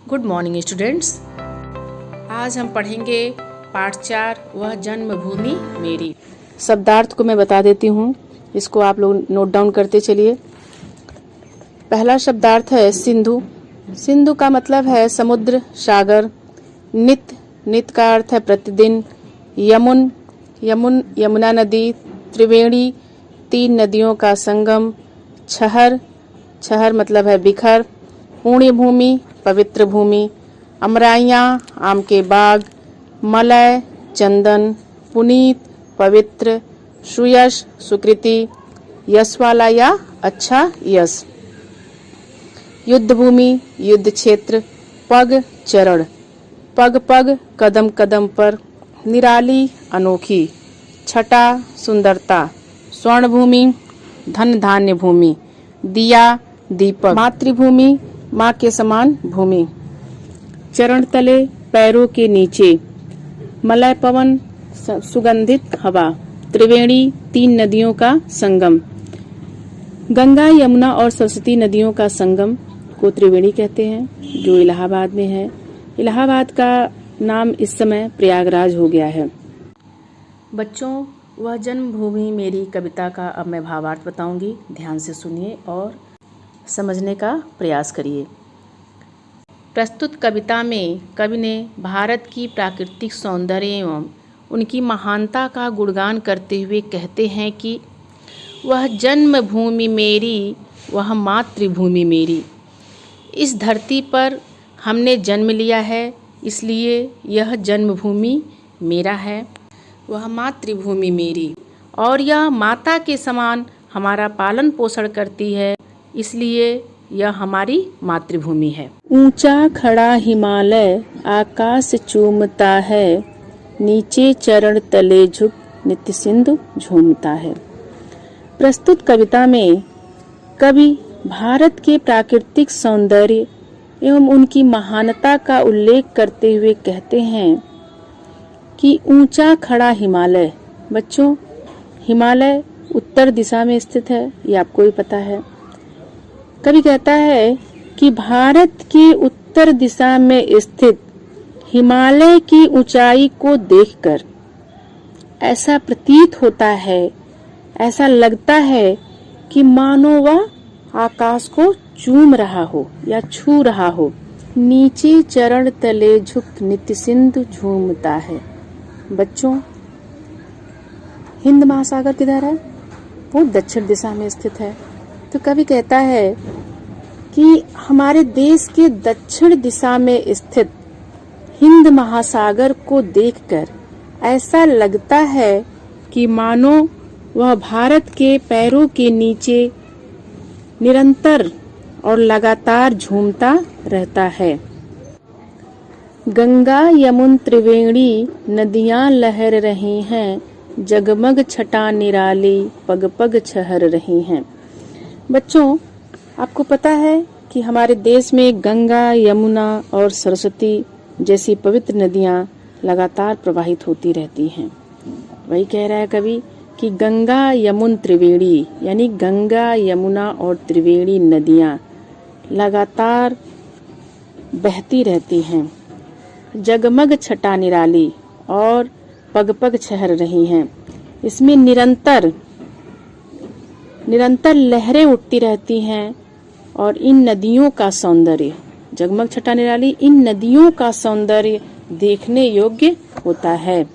Good morning students. आज हम पढ़ेंगे पाठ 4 वह जन्मभूमि मेरी। शब्दार्थ को मैं बता देती हूँ, इसको आप लोग नोट डाउन करते चलिए। पहला शब्दार्थ है सिंधु। सिंधु का मतलब है समुद्र, सागर। नित, नित का अर्थ है प्रतिदिन। यमुन, यमुन यमुना नदी। त्रिवेणी, 3 नदियों का संगम। छहर, छहर मतलब है बिखर। पुण्य भूमि, पवित्र भूमि। अमराइयाँ, आम के बाग। मलय, चंदन। पुनीत, पवित्र। सुयश, सुकृति। यश वाला या अच्छा यश। युद्ध भूमि, युद्ध क्षेत्र। पग, चरण। पग पग, कदम कदम पर। निराली, अनोखी। छटा, सुंदरता। स्वर्ण भूमि, धन धान्य भूमि। दिया, दीपक। मातृभूमि, माँ के समान भूमि। चरण तले, पैरों के नीचे। मलय पवन, सुगंधित हवा। त्रिवेणी, 3 नदियों का संगम। गंगा, यमुना और सरस्वती नदियों का संगम को त्रिवेणी कहते हैं, जो इलाहाबाद में है। इलाहाबाद का नाम इस समय प्रयागराज हो गया है। बच्चों, वह जन्मभूमि मेरी कविता का अब मैं भावार्थ बताऊंगी। ध्यान से सुनिए और समझने का प्रयास करिए। प्रस्तुत कविता में कवि ने भारत की प्राकृतिक सौंदर्य एवं उनकी महानता का गुणगान करते हुए कहते हैं कि वह जन्मभूमि मेरी, वह मातृभूमि मेरी। इस धरती पर हमने जन्म लिया है, इसलिए यह जन्मभूमि मेरा है। वह मातृभूमि मेरी, और यह माता के समान हमारा पालन पोषण करती है, इसलिए यह हमारी मातृभूमि है। ऊंचा खड़ा हिमालय आकाश चूमता है, नीचे चरण तले झुक नित्य सिंधु झूमता है। प्रस्तुत कविता में कवि भारत के प्राकृतिक सौंदर्य एवं उनकी महानता का उल्लेख करते हुए कहते हैं कि ऊंचा खड़ा हिमालय। बच्चों, हिमालय उत्तर दिशा में स्थित है, ये आपको भी पता है। कवि कहता है कि भारत की उत्तर दिशा में स्थित हिमालय की ऊंचाई को देखकर ऐसा प्रतीत होता है, ऐसा लगता है कि मानो वह आकाश को चूम रहा हो या छू रहा हो। नीचे चरण तले झुक नित्य सिंधु झूमता है। बच्चों, हिंद महासागर किधर है? वो दक्षिण दिशा में स्थित है। तो कवि कहता है कि हमारे देश के दक्षिण दिशा में स्थित हिंद महासागर को देखकर ऐसा लगता है कि मानो वह भारत के पैरों के नीचे निरंतर और लगातार झूमता रहता है। गंगा यमुन त्रिवेणी नदियां लहर रही हैं, जगमग छटा निराली पग पग छहर रही हैं। बच्चों, आपको पता है कि हमारे देश में गंगा, यमुना और सरस्वती जैसी पवित्र नदियां लगातार प्रवाहित होती रहती हैं। वही कह रहा है कवि कि गंगा यमुन त्रिवेणी, यानी गंगा, यमुना और त्रिवेणी नदियां लगातार बहती रहती हैं। जगमग छटा निराली और पग पग छहर रही हैं। इसमें निरंतर लहरें उठती रहती हैं और इन नदियों का सौंदर्य, जगमग छटा निराली, इन नदियों का सौंदर्य देखने योग्य होता है।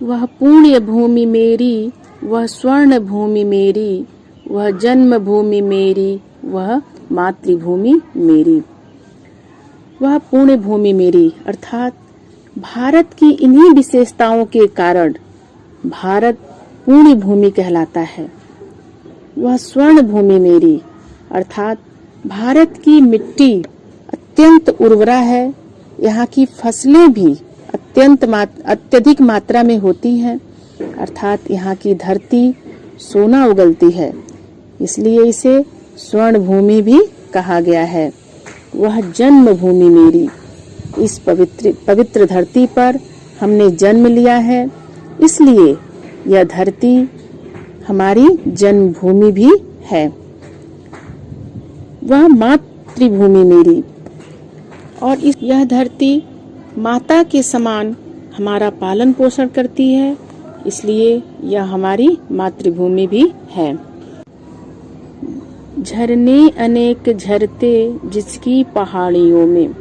वह पुण्य भूमि मेरी, वह स्वर्ण भूमि मेरी, वह जन्म भूमि मेरी, वह मातृभूमि मेरी। वह पुण्य भूमि मेरी अर्थात भारत की इन्हीं विशेषताओं के कारण भारत पुण्य भूमि कहलाता है। वह स्वर्ण भूमि मेरी अर्थात भारत की मिट्टी अत्यंत उर्वरा है, यहाँ की फसलें भी अत्यधिक मात्रा में होती हैं, अर्थात यहाँ की धरती सोना उगलती है, इसलिए इसे स्वर्ण भूमि भी कहा गया है। वह जन्मभूमि मेरी, इस पवित्र धरती पर हमने जन्म लिया है, इसलिए यह धरती हमारी जन्मभूमि भी है। वह मातृभूमि मेरी और यह धरती माता के समान हमारा पालन पोषण करती है, इसलिए यह हमारी मातृभूमि भी है। झरने अनेक झरते जिसकी पहाड़ियों में,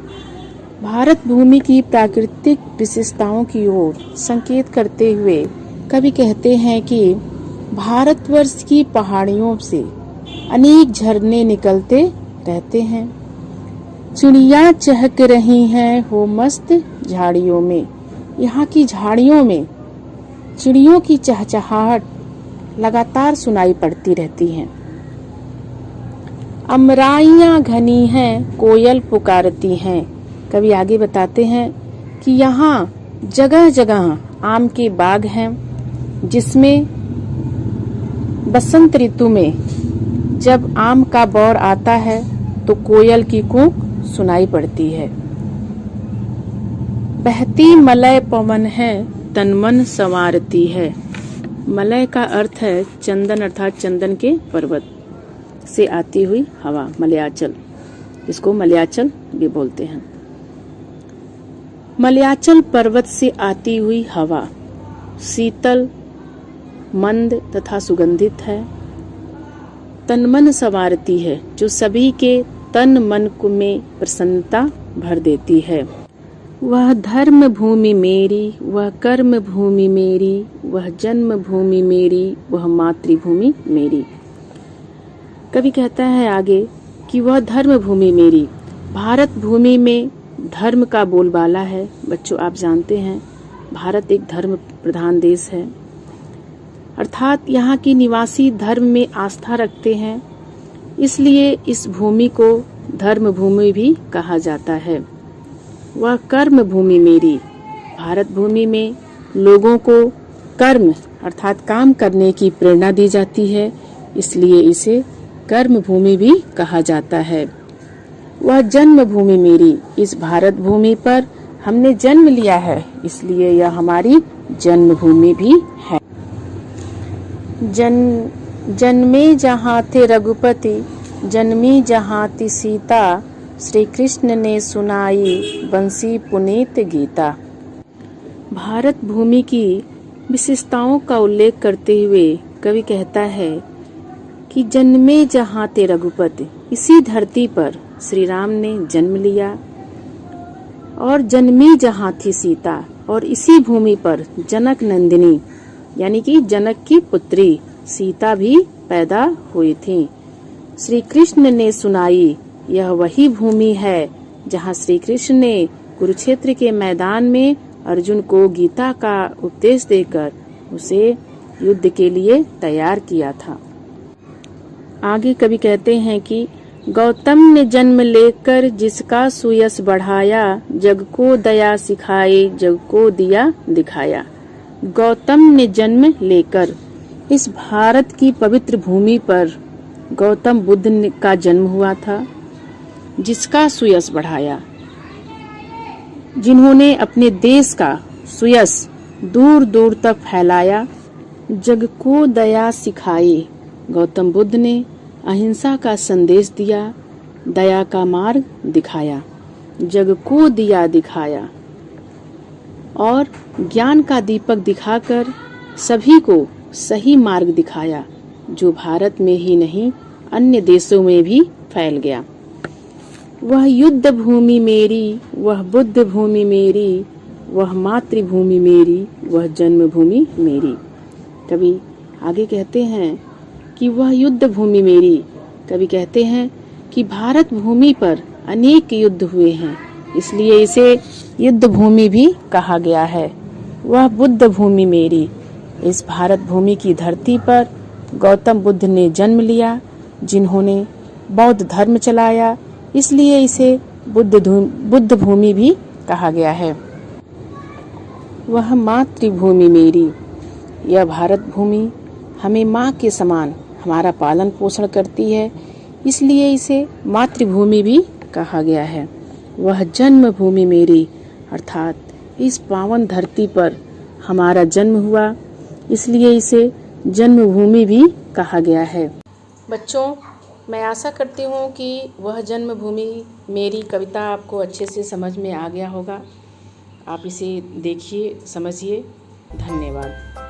भारत भूमि की प्राकृतिक विशेषताओं की ओर संकेत करते हुए कवि कहते हैं कि भारतवर्ष की पहाड़ियों से अनेक झरने निकलते रहते हैं। चिड़िया चहक रही हैं हो मस्त झाड़ियों में, यहाँ की झाड़ियों में चिड़ियों की चहचहाहट लगातार सुनाई पड़ती रहती है। अमराइयाँ घनी हैं कोयल पुकारती हैं। कवि आगे बताते हैं कि यहाँ जगह जगह आम के बाग हैं, जिसमें बसंत ऋतु में जब आम का बौर आता है तो कोयल की कूक सुनाई पड़ती है। बहती मलय पवन है तन मन संवारती है। मलय का अर्थ है चंदन, अर्थात चंदन के पर्वत से आती हुई हवा, मलयाचल, इसको मलयाचल भी बोलते हैं। मलयाचल पर्वत से आती हुई हवा शीतल, मंद तथा सुगंधित है। तन मन संवारती है, जो सभी के तन मन में प्रसन्नता भर देती है। वह धर्म भूमि मेरी, वह कर्म भूमि मेरी, वह जन्म भूमि मेरी, वह मातृभूमि मेरी। कवि कहता है आगे कि वह धर्म भूमि मेरी। भारत भूमि में धर्म का बोलबाला है। बच्चों, आप जानते हैं भारत एक धर्म प्रधान देश है, अर्थात यहाँ की निवासी धर्म में आस्था रखते हैं, इसलिए इस भूमि को धर्म भूमि भी कहा जाता है। वह कर्म भूमि मेरी। भारत भूमि में लोगों को कर्म अर्थात काम करने की प्रेरणा दी जाती है, इसलिए इसे कर्म भूमि भी कहा जाता है। वह जन्म भूमि मेरी। इस भारत भूमि पर हमने जन्म लिया है, इसलिए यह हमारी जन्मभूमि भी है। जन्मे जहाँ थे रघुपति, जन्मी जहाँ थी सीता, श्री कृष्ण ने सुनाई बंसी पुनीत गीता। भारत भूमि की विशेषताओं का उल्लेख करते हुए कवि कहता है कि जन्मे जहाँ थे रघुपति, इसी धरती पर श्री राम ने जन्म लिया, और जन्मी जहाँ थी सीता, और इसी भूमि पर जनक नंदिनी यानी कि जनक की पुत्री सीता भी पैदा हुई थी। श्री कृष्ण ने सुनाई, यह वही भूमि है जहाँ श्री कृष्ण ने कुरुक्षेत्र के मैदान में अर्जुन को गीता का उपदेश देकर उसे युद्ध के लिए तैयार किया था। आगे कवि कहते हैं कि गौतम ने जन्म लेकर जिसका सुयश बढ़ाया, जग को दया सिखाए, जग को दिया दिखाया। गौतम ने जन्म लेकर, इस भारत की पवित्र भूमि पर गौतम बुद्ध का जन्म हुआ था, जिसका सुयश बढ़ाया, जिन्होंने अपने देश का सुयश दूर दूर तक फैलाया। जग को दया सिखाई, गौतम बुद्ध ने अहिंसा का संदेश दिया, दया का मार्ग दिखाया, जग को दिया दिखाया, और ज्ञान का दीपक दिखाकर सभी को सही मार्ग दिखाया, जो भारत में ही नहीं अन्य देशों में भी फैल गया। वह युद्ध भूमि मेरी, वह बुद्ध भूमि मेरी, वह मातृभूमि मेरी, वह जन्मभूमि मेरी। कवि आगे कहते हैं कि वह युद्ध भूमि मेरी। कवि कहते हैं कि भारत भूमि पर अनेक युद्ध हुए हैं, इसलिए इसे युद्ध भूमि भी कहा गया है। वह बुद्ध भूमि मेरी। इस भारत भूमि की धरती पर गौतम बुद्ध ने जन्म लिया, जिन्होंने बौद्ध धर्म चलाया, इसलिए इसे बुद्ध भूमि भी कहा गया है। वह मातृभूमि मेरी। यह भारत भूमि हमें माँ के समान हमारा पालन पोषण करती है, इसलिए इसे मातृभूमि भी कहा गया है। वह जन्मभूमि मेरी, अर्थात इस पावन धरती पर हमारा जन्म हुआ, इसलिए इसे जन्मभूमि भी कहा गया है। बच्चों, मैं आशा करती हूँ कि वह जन्मभूमि मेरी कविता आपको अच्छे से समझ में आ गया होगा। आप इसे देखिए, समझिए। धन्यवाद।